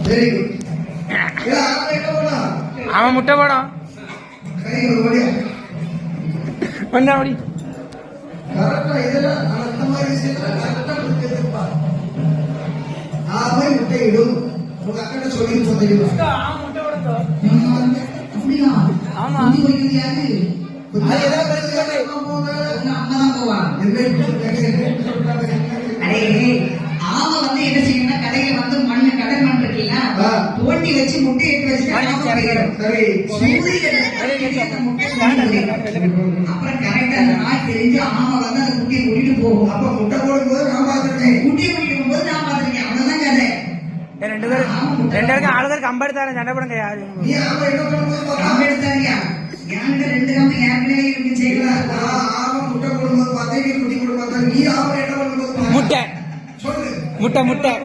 Very good. அவன் முட்டை போடும் வந்தா ஓடி கரெக்டா இதெல்லாம் அந்த மாதிரி விஷயத்துல கரெக்டா முட்டை முட்டையிடும். உங்க அக்கா சொல்லி தெரியுமா? ஆமா ஆம வந்து என்ன செய்யணும்னா கடையில வந்து மண்ணு கடல் மண் இருக்குல்ல தோண்டி வச்சு முட்டை எடுத்து அப்புறம் கரெக்டா அந்த நாள் தெரிஞ்சு ஆம வந்து அந்த முட்டையை கூட்டிட்டு போகும். அப்ப முட்டை போடும்போது நான் பாத்துருக்கேன், முட்டையை கூட்டிட்டு போகும்போது நான் பாத்துருக்கேன். அவ்வளவுதான் கதை. ரெண்டு பேருக்கு ஆளுதற்கு கம்பெடுத்தாரு சண்டை போடுங்க யாரு நீ ஆமா என்ன பண்ணும்போது கம்பெடுத்தாரியா என்கிட்ட 2 கம்பு ஏற்கனவே இருக்கு செய்யலாம். ஆமா முட்டை போடும்போது பார்த்தா நீ குட்டி போடும்போது நீ ஆமா என்ன பண்ணும்போது முட்டை சொல்லு முட்டை முட்டை